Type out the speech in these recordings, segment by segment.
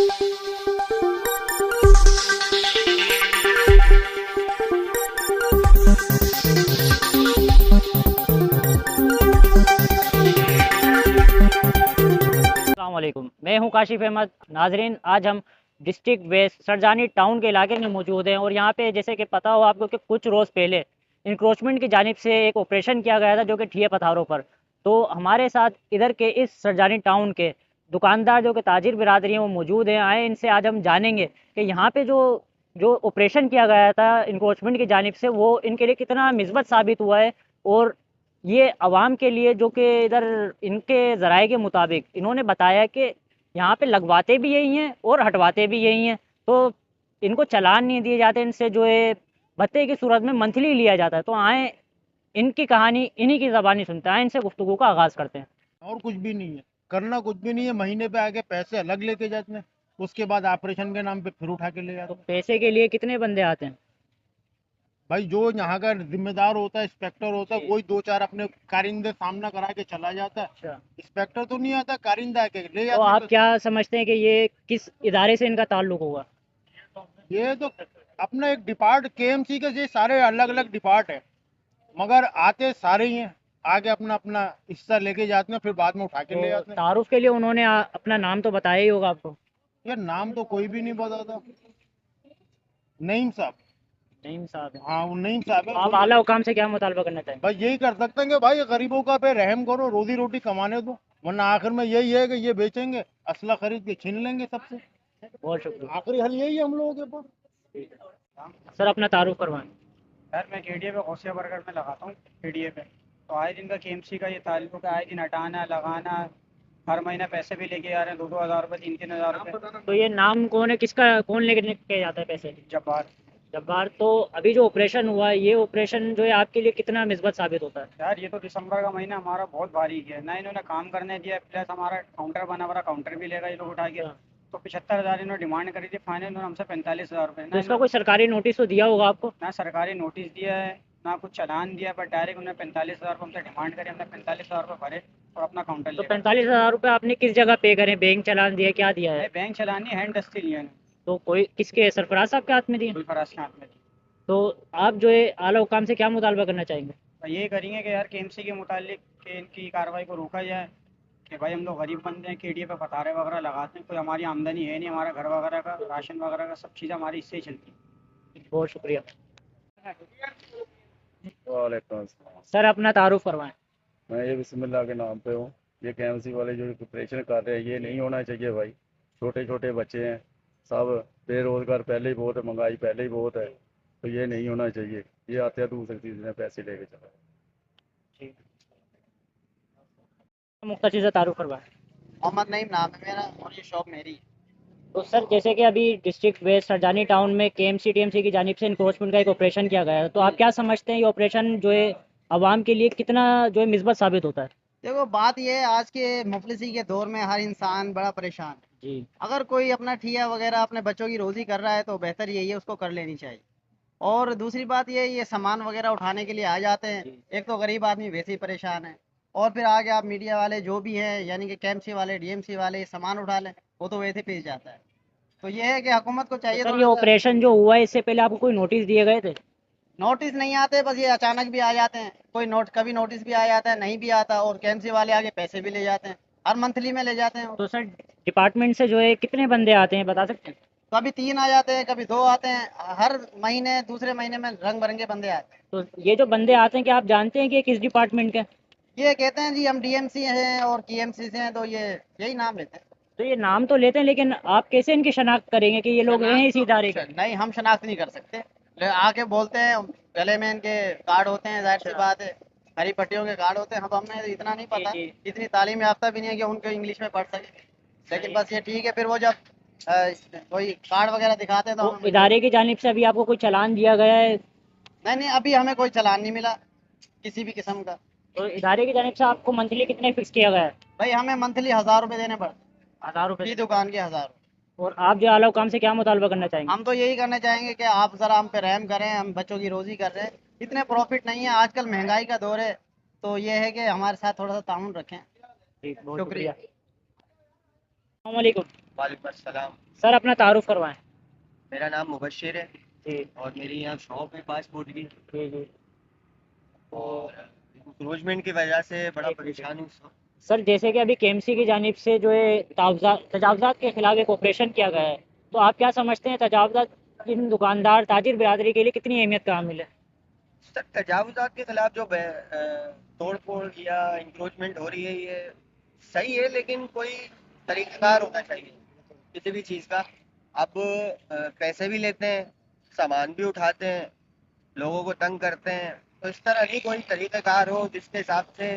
अस्सलामुअलैकुम, मैं हूं काशिफ अहमद। नाजरीन, आज हम डिस्ट्रिक्ट वेस्ट सरजानी टाउन के इलाके में मौजूद हैं और यहाँ पे जैसे कि पता हो आपको कि कुछ रोज़ पहले इंक्रोचमेंट की जानिब से एक ऑपरेशन किया गया था जो कि ठिया पथारों पर। तो हमारे साथ इधर के इस सरजानी टाउन के दुकानदार जो कि ताजिर बिरादरी हैं वो मौजूद हैं। आए इनसे आज हम जानेंगे कि यहाँ पे जो जो ऑपरेशन किया गया था इंक्रोचमेंट की जानिब से वो इनके लिए कितना मिस्बत साबित हुआ है और ये आवाम के लिए जो कि इधर इनके ज़राए के मुताबिक इन्होंने बताया कि यहाँ पे लगवाते भी यही हैं और हटवाते भी यही हैं। तो इनको चालान नहीं दिए जाते, इनसे जो है भत्ते की सूरत में मंथली लिया जाता है। तो आए इनकी कहानी इन्हीं की ज़बानी सुनते हैं, आए इनसे गुफ्तगू का आगाज़ करते हैं। और कुछ भी नहीं है, करना कुछ भी नहीं है। महीने पे आके पैसे अलग लेके जाते हैं, उसके बाद ऑपरेशन के नाम पे फिर उठा के ले तो जाते हैं। पैसे के लिए कितने बंदे आते हैं? भाई जो यहाँ का जिम्मेदार होता है, इंस्पेक्टर होता है, जी। वही दो चार अपने कारिंदे सामना करा के चला जाता है। अच्छा, इंस्पेक्टर तो नहीं आता, कारिंदा के ले तो जाते हैं आप पैसे। क्या समझते हैं कि ये किस इदारे से इनका ताल्लुक होगा? ये तो अपना एक डिपार्ट केएमसी के, ये सारे अलग अलग डिपार्ट है, मगर आते सारे ही हैं। आगे अपना अपना हिस्सा लेके जाते हैं, फिर बाद में उठा के ले तो जाते हैं। तारुफ के लिए उन्होंने अपना नाम तो बताया ही होगा आपको। यार नाम तो कोई भी नहीं बताता। नईम साहब। नईम साहब है। हाँ, वो नईम साहब तो है। आप आला हुकाम से क्या मुतालबा करना चाहेंगे? भाई यही कर सकते हैं कि भाई गरीबों का पे रहम करो, रोजी रोटी कमाने दो, वरना आखिर में यही है कि ये बेचेंगे, असला खरीद के छीन लेंगे सबसे। बहुत शुक्रिया। आखिरी हल यही है हम लोगों के पास। सर अपना तारुफ करवाएं। यार मैं केडीए पे गौसिया बर्गर में लगाता हूँ केडीए पे। तो आए दिन का केएमसी का ये ताल्लुक है, आए दिन हटाना लगाना, हर महीना पैसे भी लेके आ रहे हैं, 2-2 हज़ार रुपये, 3-3 हज़ार रुपये। तो ये नाम कौन है, किसका, कौन लेके के जाता है पैसे? जब्बार। जब्बार। तो अभी जो ऑपरेशन हुआ है ये ऑपरेशन जो है आपके लिए कितना मिस्बत साबित होता है? यार ये तो दिसंबर का महीना हमारा बहुत भारी है ना, इन्होंने काम करने दिया, प्लस हमारा काउंटर बना हुआ, काउंटर भी लेगा ये लोग उठा के। अच्छा। तो 75 हज़ार इन्होंने डिमांड करी थी, फाइनल इन्होंने हमसे 45 हज़ार रुपये तो ना इसका कोई सरकारी नोटिस तो दिया होगा आपको? ना सरकारी नोटिस दिया है ना कुछ चालान दिया, पर डायरेक्ट उन्होंने 45 हज़ार हमसे डिमांड करी, हमने 45 हज़ार रुपये भरे और अपना काउंटर तो ले गए। 45,000 रुपये आपने किस जगह पे करे? बैंक चालान दिया, क्या दिया है? नहीं, बैंक चलानी हैंड दस्ती लिया इन्होंने, तो कोई किसके, सरफराज साहब के हाथ में दिए? गुलफराज के हाथ में थी। तो आप जो है आला हुकाम से क्या मुतालबा करना चाहेंगे? तो ये करेंगे कि यार केएमसी के मुतालिक कि इनकी कार्रवाई को रोका जाए, कि भाई हम लोग गरीब बंदे हैं, केडीए पे पतारे वगैरह लगाते हैं, कोई हमारी आमदनी है नहीं, हमारा घर वगैरह का राशन वगैरह का सब चीज़ हमारी इससे ही चलती है। बहुत शुक्रिया। वालेकुम अस्सलाम। सर अपना तारुफ करवाएं। मैं ये बिस्मिल्लाह के नाम पे हूँ। ये केएमसी वाले जो ऑपरेशन कर रहे हैं ये नहीं होना चाहिए भाई। छोटे छोटे बच्चे हैं, सब बेरोजगार पहले ही बहुत है, महंगाई पहले ही बहुत है, तो ये नहीं होना चाहिए। ये आते हैं दूसरी चीज़ में पैसे लेके चला। मुख्तसर से तारुफ करवाएं। मोहम्मद नईम नाम है मेरा और ये शॉप मेरी है। तो सर जैसे कि अभी डिस्ट्रिक्ट वेस्ट सरजानी टाउन में केएमसी टीएमसी की जानिब से इनक्रोचमेंट का एक ऑपरेशन किया गया है, तो आप क्या समझते हैं ये ऑपरेशन जो है आवाम के लिए कितना जो है मिस्बत साबित होता है? देखो बात ये है, आज के मुफलिसी के दौर में हर इंसान बड़ा परेशान है। जी। अगर कोई अपना ठिया वगैरह अपने बच्चों की रोजी कर रहा है तो बेहतर यही है उसको कर लेनी चाहिए। और दूसरी बात ये सामान वगैरह उठाने के लिए आ जाते हैं। जी। एक तो गरीब आदमी वैसे ही परेशान है, और फिर आगे आप मीडिया वाले जो भी हैं यानी कि केएमसी वाले डीएमसी वाले ये सामान उठा लें, वो तो वैसे पेश जाता है। तो ये है कि हुकूमत को तो चाहिए सर ये थोड़ा सा। ऑपरेशन जो हुआ है इससे पहले आपको कोई नोटिस दिए गए थे? नोटिस नहीं आते, बस ये अचानक भी आ जाते हैं। कोई कभी नोटिस भी आ जाता है, नहीं भी आता, और केएमसी वाले आगे पैसे भी ले जाते हैं, हर मंथली में ले जाते हैं। तो सर डिपार्टमेंट से जो है कितने बंदे आते हैं बता सकते हैं? कभी 3 आ जाते हैं, कभी 2 आते हैं, हर महीने दूसरे महीने में रंग बिरंगे बंदे आते हैं। तो ये जो बंदे आते हैं क्या आप जानते हैं कि ये किस डिपार्टमेंट के हैं? ये कहते हैं जी हम डीएमसी हैं और केएमसी से हैं, तो ये यही नाम लेते हैं। तो ये नाम तो लेते हैं लेकिन आप कैसे इनकी शनाख्त करेंगे कि ये लोग हैं इसी इदारे के? नहीं, हम शनाख्त नहीं कर सकते। आके बोलते हैं, गले में इनके कार्ड होते हैं, जाहिर सी बात है हरी पट्टियों के कार्ड होते हैं। अब हमें इतना नहीं पता, जी। इतनी तालीम याफ्ता भी नहीं है कि उनको इंग्लिश में पढ़ सके, लेकिन बस ये ठीक है। फिर वो जब कोई कार्ड वगैरह दिखाते हैं तो तो इदारे की जानिब से अभी आपको कोई चालान दिया गया है? नहीं नहीं, अभी हमें कोई चालान नहीं मिला किसी भी किस्म का। तो इदारे की जानिब से आपको मंथली कितने फिक्स किया गया है? भाई हमें मंथली 1000 रुपये देने पड़ते, 1000 रुपये। की दुकान के 1000। और आप जो आला हुकाम से क्या मुतालबा करना चाहेंगे? हम तो यही करना चाहेंगे कि आप ज़रा हम पे रहम करें, हम बच्चों की रोज़ी कर रहे हैं, इतने प्रॉफिट नहीं है, आजकल महंगाई का दौर है, तो ये है कि हमारे साथ थोड़ा सा ताउन रखें। ठीक, बहुत शुक्रिया। शुक्रिया। अस्सलाम वालेकुम। वालेकुम अस्सलाम। सर अपना तारुफ करवाएं। मेरा नाम मुबश्शिर है जी और मेरी यहाँ शॉप है पासपोर्ट की। जी जी। और इंक्रोचमेंट की वजह से बड़ा ठीक है, परेशान हूँ इस वक्त। सर जैसे कि अभी केएमसी की जानिब से जो है तजावज़ात के खिलाफ एक ऑपरेशन किया गया है, तो आप क्या समझते हैं तजावज़ात इन दुकानदार ताजिर बिरादरी के लिए कितनी अहमियत का हामिल है? सर तजावुज़ात के खिलाफ जो तोड़ फोड़ या इंक्रोचमेंट हो रही है ये सही है, लेकिन कोई तरीक़ाकार होना चाहिए किसी भी चीज़ का। अब पैसे भी लेते हैं, सामान भी उठाते हैं, लोगों को तंग करते हैं, तो इस तरह नहीं कोई तरीक़ाकार हो जिसके हिसाब से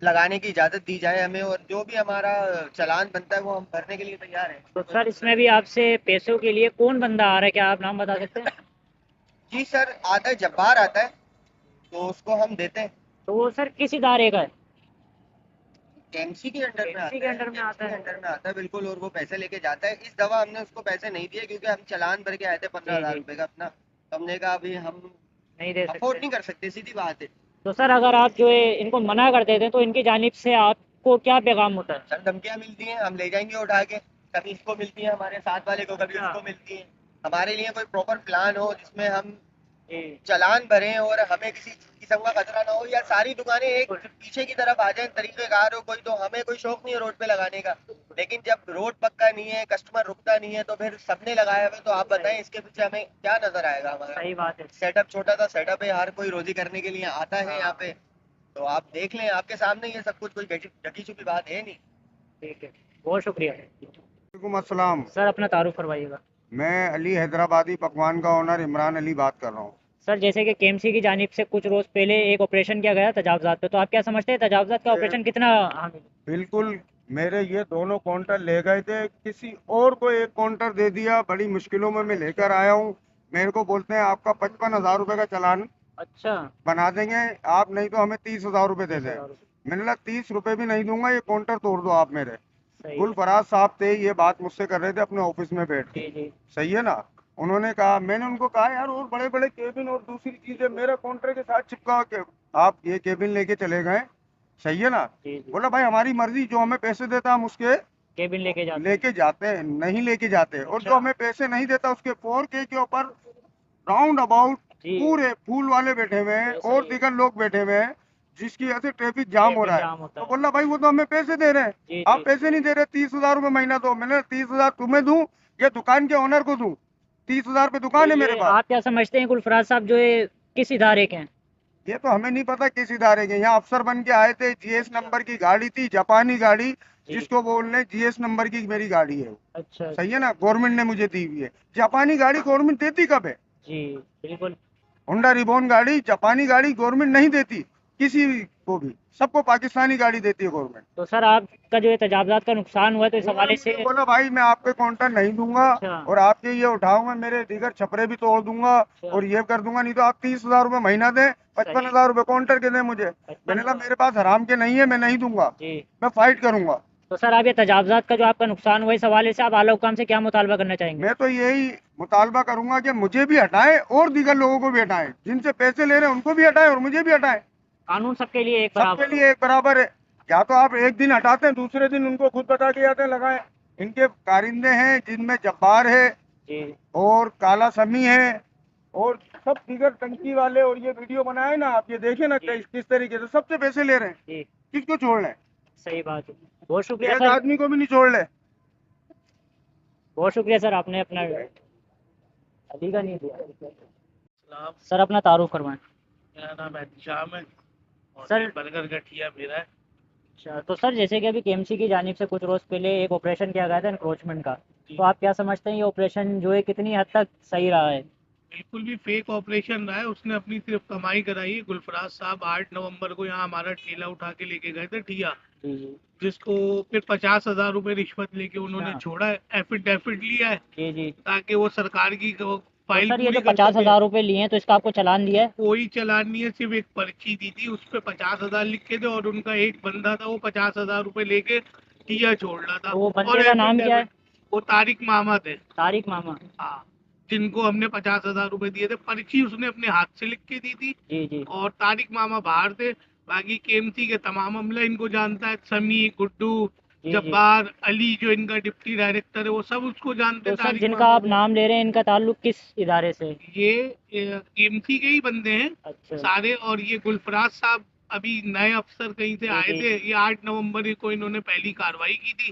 लगाने की इजाज़त दी जाए हमें, और जो भी हमारा चालान बनता है वो हम भरने के लिए तैयार हैं। तो सर इसमें भी आपसे पैसों के लिए कौन बंदा आ रहा है, क्या आप नाम बता सकते हैं? जी सर, आता है जब्बार आता है तो उसको हम देते हैं। तो वो सर किस इदारे का है? एमसी के अंडर में आता KMC के अंडर में आता है। KMC के अंडर में आता है बिल्कुल, और वो पैसे लेके जाता है। इस दफा हमने उसको पैसे नहीं दिए क्योंकि हम चालान भर के आए थे 15,000 जी। रुपए का अपना, तो हमने कहा अभी हम नहीं दे अफोर्ड सकते। नहीं कर सकते, सीधी बात है। तो सर अगर आप जो है इनको मना कर देते हैं तो इनकी जानिब से आपको क्या पैगाम होता है? सर धमकियां मिलती हैं, हम ले जाएंगे उठा के, कभी इसको मिलती है हमारे साथ वाले को, कभी अच्छा। उसको मिलती है। हमारे लिए कोई प्रॉपर प्लान हो जिसमें हम जी चालान भरें और हमें किसी किस्म का खतरा ना हो, या सारी दुकानें एक पीछे की तरफ आ जाएं, तरीकेकार हो कोई, तो हमें कोई शौक नहीं है रोड पे लगाने का। लेकिन जब रोड पक्का नहीं है, कस्टमर रुकता नहीं है, तो फिर सबने लगाया हुआ है, तो आप बताएं इसके पीछे हमें क्या नजर आएगा? हमारा सही बात है। सेटअप छोटा सा सेटअप है, हर कोई रोजी करने के लिए आता है यहाँ पे, तो आप देख लें, आपके सामने ये सब कुछ, कोई ढकी छुपी बात है नहीं। ठीक है, बहुत शुक्रिया। वालेकुम अस्सलाम। सर अपना तारुफ करवाइएगा। मैं अली हैदराबादी पकवान का ओनर इमरान अली बात कर रहा हूँ। सर जैसे कि केएमसी की जानिब से कुछ रोज़ पहले एक ऑपरेशन किया गया तजावज़ात पे, तो आप क्या समझते हैं तजावज़ात का ऑपरेशन कितना हामिल है? बिल्कुल, मेरे ये दोनों काउंटर ले गए थे, किसी और को एक काउंटर दे दिया, बड़ी मुश्किलों में मैं लेकर आया हूँ। मेरे को बोलते हैं आपका 55,000 रुपये का चालान अच्छा। बना देंगे आप, नहीं तो हमें 30,000 रुपये दे दें। मैंने कहा 30 रुपये भी नहीं दूंगा, ये काउंटर तोड़ दो आप मेरे। सही गुलफराज साहब थे, ये बात मुझसे कर रहे थे अपने ऑफिस में बैठ के। जी जी सही है ना? उन्होंने कहा, मैंने उनको कहा यार और बड़े बड़े केबिन और दूसरी चीजें मेरे काउंटर के साथ चिपका के आप ये केबिन लेके चले गए। सही है ना? जी जी। बोला भाई हमारी मर्जी, जो हमें पैसे देता हम उसके केबिन लेके जाते लेके जाते हैं, नहीं लेके जाते। और अच्छा। जो हमें पैसे नहीं देता उसके 4K के ऊपर राउंड अबाउट जी। पूरे फूल वाले बैठे हुए हैं सही और है। दिगर लोग बैठे हुए हैं, जिसकी वजह से ट्रैफिक जाम हो रहा ट्रैफिक जाम है। होता तो है। बोला भाई वो तो हमें पैसे दे रहे हैं, जी आप जी। पैसे नहीं दे रहे, 30,000 रुपये महीना दो। मैंने 30,000 तुम्हें दूं या दुकान के ओनर को दूं? 30,000 पे दुकान है तो मेरे ये पास। आप क्या समझते हैं गुलफराज साहब जो है किस इदारे के हैं? ये तो हमें नहीं पता किस इदारे के। यहाँ अफसर बन के आए थे, जीएस नंबर की गाड़ी थी, जापानी गाड़ी, जिसको बोल रहे जीएस नंबर की मेरी गाड़ी है। अच्छा। सही है ना? गवर्नमेंट ने मुझे दी हुई है। जापानी गाड़ी गवर्नमेंट देती कब है? जी बिल्कुल। होंडा रिबॉन गाड़ी, जापानी गाड़ी गवर्नमेंट नहीं देती किसी को भी, सबको पाकिस्तानी गाड़ी देती है गवर्नमेंट। तो सर आपका जो है तजावज़ात का नुकसान हुआ है तो इस हवाले से बोला भाई मैं आपके काउंटर नहीं दूंगा अच्छा। और आपके ये उठाऊंगा, मेरे दीगर छपरे भी तोड़ दूंगा और ये कर दूंगा, नहीं तो आप 30,000 रुपये महीना दें, 55,000 रुपये काउंटर के दें मुझे। मैंने कहा मेरे पास हराम के नहीं है, मैं नहीं दूंगा, जी। मैं फाइट करूंगा। तो सर आप ये तजावज़ात का जो आपका नुकसान हुआ है इस हवाले से आप आला हुकाम से क्या मुतालबा करना चाहेंगे? मैं तो यही मुतालबा करूंगा कि मुझे भी हटाएं और दीगर लोगों को भी हटाएं, जिनसे पैसे ले रहे हैं उनको भी हटाएं और मुझे भी हटाएं। कानून सबके लिए एक सबके बराबर लिए एक बराबर है। या तो आप एक दिन हटाते हैं, दूसरे दिन उनको खुद बता के जाते हैं लगाएं। इनके कारिंदे हैं जिनमें जब्बार है जी। और काला समी है और सब दीगर टंकी वाले, और ये वीडियो बनाए ना आप, ये देखें ना किस तरीके से सबसे पैसे ले रहे हैं। जी किसको छोड़ लें? सही बात है। बहुत शुक्रिया एक सर, आदमी को भी नहीं छोड़ ले। बहुत शुक्रिया सर, आपने अपना अली का नहीं दिया। सर अपना तारुफ करवाएं। मेरा नाम एहतिशाम है और सर- ये बर्गर गठिया मेरा है। अच्छा, तो सर जैसे कि अभी केएमसी की जानिब से कुछ रोज़ पहले एक ऑपरेशन किया गया था एनक्रोचमेंट का, तो आप क्या समझते हैं ये ऑपरेशन जो है कितनी हद तक सही रहा है? बिल्कुल भी फेक ऑपरेशन रहा है, उसने अपनी सिर्फ कमाई कराई है। गुलफराज साहब 8 नवंबर को यहाँ हमारा ठेला उठा के लेके गए थे ठिया, जी जी जिसको फिर 50,000 रुपए रिश्वत लेके उन्होंने अच्छा। छोड़ा है, एफिडेविट लिया है जी जी। ताकि वो सरकार की तो फाइल सर ये पूरी जो कर 50,000 रुपये लिए हैं तो इसका आपको चालान दिया है? कोई चालान नहीं है, सिर्फ एक पर्ची दी थी, उस पे 50,000 लिख के थे और उनका एक बंदा था वो 50,000 रुपए लेके ठिया छोड़ रहा था। तो वो बंदे और का नाम क्या है? affidavit- वो तारिक मामा थे। तारिक मामा। हाँ, जिनको हमने 50,000 रुपए दिए थे। पर्ची उसने अपने हाथ से लिख के दी थी जी जी। और तारिक मामा बाहर थे। बाकी केएमसी के तमाम अमला इनको जानता है, समी, गुड्डू, जी। जब्बार अली जो इनका डिप्टी डायरेक्टर है वो सब उसको जानते तो हैं। सर तारिक जिनका आप मोहम्मद नाम ले रहे हैं इनका ताल्लुक किस इदारे से है? ये केएमसी के ही बंदे हैं अच्छा सारे। और ये गुलफराज साहब अभी नए अफसर कहीं से जी आए जी थे। ये 8 नवंबर को इन्होंने पहली कार्रवाई की थी,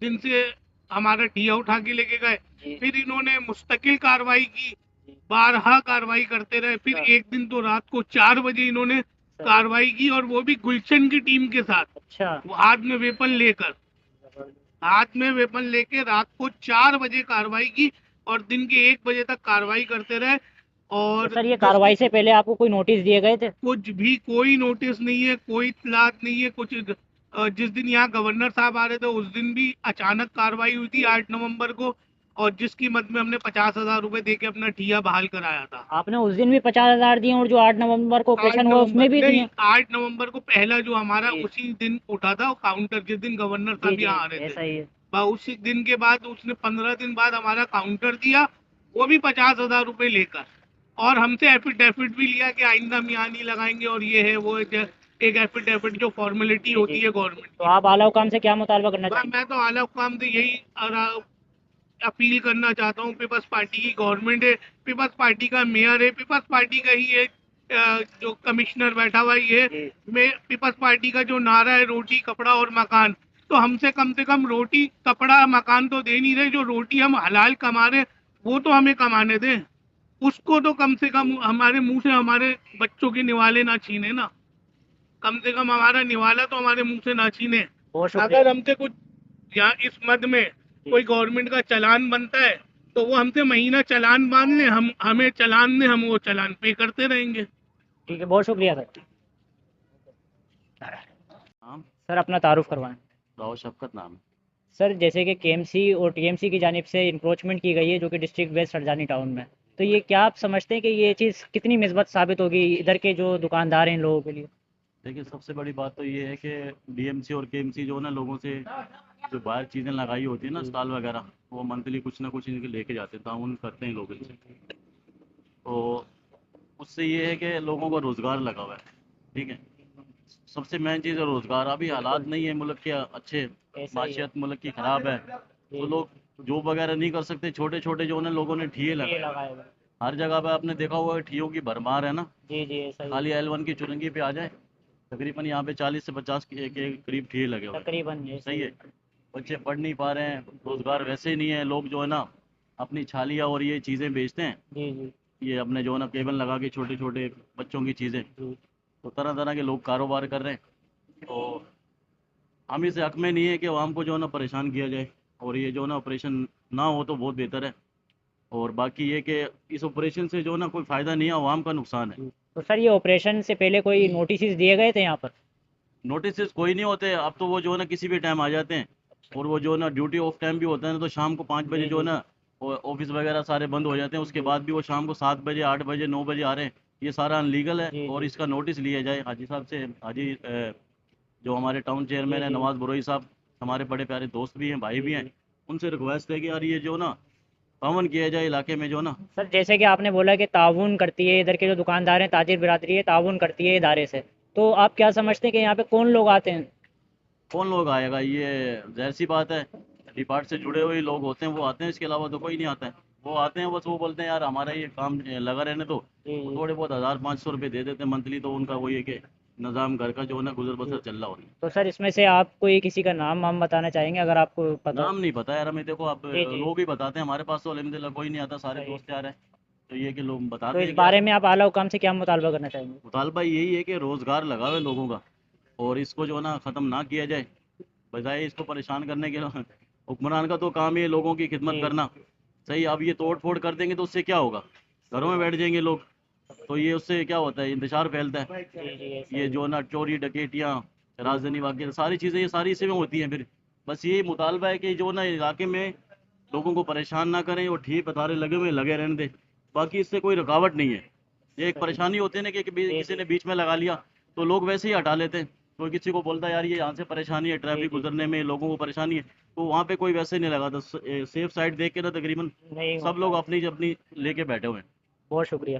जिनसे हमारा ठिया उठा के लेके गए। जी फिर इन्होंने मुस्तकिल कार्रवाई की, जी। बारहा कार्रवाई करते रहे। फिर अच्छा एक दिन तो रात को 4 बजे इन्होंने अच्छा कार्रवाई की, और वो भी गुलशन की टीम के साथ, अच्छा। वो हाथ में वेपन लेके रात को 4 बजे कार्रवाई की, और दिन के 1 बजे तक कार्रवाई करते रहे। तो और सर ये कार्रवाई से पहले आपको कोई नोटिस दिए गए थे? कुछ भी कोई नोटिस नहीं है, कोई इत्तलात नहीं है कुछ। जिस दिन यहाँ गवर्नर साहब आ रहे थे उस दिन भी अचानक कार्रवाई हुई थी 8 नवंबर को, और जिसकी मद में हमने 50,000 रुपए दे के अपना ठिया बहाल कराया था। आपने उस दिन भी 50,000 दिए और जो 8 नवंबर को 8 ऑपरेशन हुआ उसमें भी नवंबर नहीं, दिए? 8 नवंबर को पहला जो हमारा जी उसी दिन उठा था वो काउंटर, जिस दिन गवर्नर जी साहब जी यहाँ आ रहे थे। ऐसा ही है। उसी दिन के बाद उसने 15 दिन बाद हमारा काउंटर दिया, वो भी 50,000 रुपए लेकर। और हमसे एफिडेविट भी लिया कि आइंदा हम यहाँ नहीं लगाएंगे, और ये है वो है, एक एफिडेविट जो फॉर्मेलिटी जी होती जी। है गवर्नमेंट तो की। आप आला हुकाम से क्या मुतालबा करना चाहेंगे? मैं तो आला हुकाम से यही अपील करना चाहता हूँ। पीपल्स पार्टी की गवर्नमेंट है, पीपल्स पार्टी का मेयर है, पीपल्स पार्टी का ही एक जो कमिश्नर बैठा हुआ ही है। जी मैं पीपल्स पार्टी का जो नारा है रोटी कपड़ा और मकान, तो हमसे कम से कम रोटी कपड़ा मकान तो दे नहीं रहे। जो रोटी हम हलाल कमा रहे वो तो हमें कमाने दें, उसको तो कम से कम हमारे मुंह से हमारे बच्चों के निवाले ना छीने ना। कम से कम हमारा निवाला तो हमारे मुंह से ना छीने। बहुत अगर शुक्रिया। हमसे कुछ यहाँ इस मद में जी कोई गवर्नमेंट का चालान बनता है तो वो हमसे महीना चालान बांध ले, हम हमें चालान दे, हम वो चालान पे करते रहेंगे। ठीक है, बहुत शुक्रिया सर। नाम सर अपना तारुफ करवाएं। राव शफकत नाम है। सर जैसे कि केएमसी और टीएमसी की जानिब से इंक्रोचमेंट की गई है जो कि डिस्ट्रिक्ट वेस्ट सरजानी टाउन में, तो ये क्या आप समझते हैं कि ये चीज़ कितनी मिस्बत साबित होगी इधर के जो दुकानदार हैं इन लोगों के लिए? देखिए सबसे बड़ी बात तो ये है कि डीएमसी और केएमसी जो है ना, लोगों से जो बाहर चीज़ें लगाई होती है ना, स्टॉल वगैरह, वो मंथली कुछ ना कुछ इनके लेके जाते हैं, ताउन करते हैं लोग इनसे। तो उससे ये है कि लोगों को रोज़गार लगा हुआ है। ठीक है, सबसे मेन चीज़ है रोज़गार। अभी हालात नहीं है मुल्क के अच्छे, ऐसा ही है। माशियत मुल्क की ख़राब है, जी तो लोग जॉब वगैरह नहीं कर सकते। छोटे छोटे जो है ना, लोगों ने ठिए ये लगाए। लगाए हुए। हर जगह पे आपने देखा हुआ है ठियों की भरमार है ना। जी जी ऐसा ही है। खाली L1 की चुरंगी पे आ जाए, तकरीबन यहाँ पे 40 से 50 के करीब ठिए लगे हुए हैं। तकरीबन ऐसा सही ही है, बच्चे पढ़ नहीं पा रहे हैं, रोज़गार वैसे ही नहीं है। लोग जो है ना अपनी छालियाँ और ये चीज़ें बेचते हैं, जी जी ये अपने जो है ना केबल लगा के छोटे छोटे बच्चों की चीज़ें, जी। तो तरह तरह के लोग कारोबार कर रहे हैं। तो हम इस हक में नहीं है कि आवाम को जो है ना परेशान किया जाए, और ये जो है ना ऑपरेशन ना हो तो बहुत बेहतर है। और बाकी ये कि इस ऑपरेशन से जो है ना कोई फ़ायदा नहीं है, आवाम का नुकसान है। तो सर ये ऑपरेशन से पहले कोई नोटिस दिए गए थे यहाँ पर? नोटिस कोई नहीं होते अब तो, वो जो है ना किसी भी टाइम आ जाते हैं। और वो जो है ना ड्यूटी ऑफ टाइम भी होता है ना, तो शाम को 5 बजे जी जो है जी ना ऑफिस वगैरह सारे बंद हो जाते हैं। उसके बाद भी वो शाम को 7 बजे 8 बजे 9 बजे आ रहे हैं, ये सारा अनलीगल है। जी और जी इसका नोटिस लिया जाए हाजी साहब से। हाजी जो हमारे टाउन जी चेयरमैन है जी नवाज बुरोई साहब, हमारे बड़े प्यारे दोस्त भी हैं, भाई भी हैं। जी। उनसे रिक्वेस्ट है कि यार ये जो ना पावन किया जाए इलाके में, जो ना सर जैसे कि आपने बोला कि ताउन करती है इधर के जो दुकानदार हैं, ताजिर बिरादरी है, ताउन करती है इदारे से, तो आप क्या समझते हैं कि यहाँ पे कौन लोग आते हैं? कौन लोग आएगा, ये जाहिर सी बात है, डिपार्ट से जुड़े हुए लोग होते हैं वो आते हैं, इसके अलावा तो कोई नहीं आता है। वो आते हैं बस, वो बोलते हैं यार हमारा ये काम लगा रहने दो, जी वो जी। थोड़े बहुत 1000-500 रुपये दे देते हैं मंथली। तो उनका वही है कि निज़ाम घर का जो है ना गुजर बसर चल रहा होता है। तो सर इसमें से आप कोई किसी का नाम वाम बताना चाहेंगे अगर आपको पता हो? नाम नहीं पता यार हमें, देखो आप जी जी। लोग ही बताते हैं, हमारे पास तो अलहमदिल्ला कोई नहीं आता, सारे सही। दोस्त यार हैं। तो ये कि लोग तो बताते इस हैं कि बारे यार में आप आला हुकाम से क्या मुतालबा करना चाहेंगे? मुतालबा यही है कि रोज़गार लगावे लोगों का, और इसको जो है ना ख़त्म ना किया जाए, बजाय इसको परेशान करने के। हुक्मरान का तो काम ही है लोगों की खिदमत जी करना। सही, अब ये तोड़ फोड़ कर देंगे तो उससे क्या होगा, घरों में बैठ जाएंगे लोग, तो ये उससे क्या होता है, इंतशार फैलता है। जी जी ऐसा ये ही। जो ना चोरी डकैतियाँ, राजधानी वाक़या, सारी चीज़ें ये सारी इसी में होती हैं। फिर बस यही मुतालबा है कि जो ना इलाके में लोगों को परेशान ना करें, और ठीक बता लगे हुए लगे रहने दें, बाकी इससे कोई रुकावट नहीं है। ये एक परेशानी होती है ना कि जी किसी जी ने बीच में लगा लिया तो लोग वैसे ही हटा लेते हैं। कोई किसी को बोलता है यार ये यहाँ से परेशानी है, जी ट्रैफिक जी। गुजरने में लोगों को परेशानी है, तो वहाँ पे कोई वैसे नहीं लगाता। सेफ साइड देख के ना तकरीबन नहीं सब होता लोग है। अपनी अपनी लेके बैठे हुए हैं। बहुत शुक्रिया।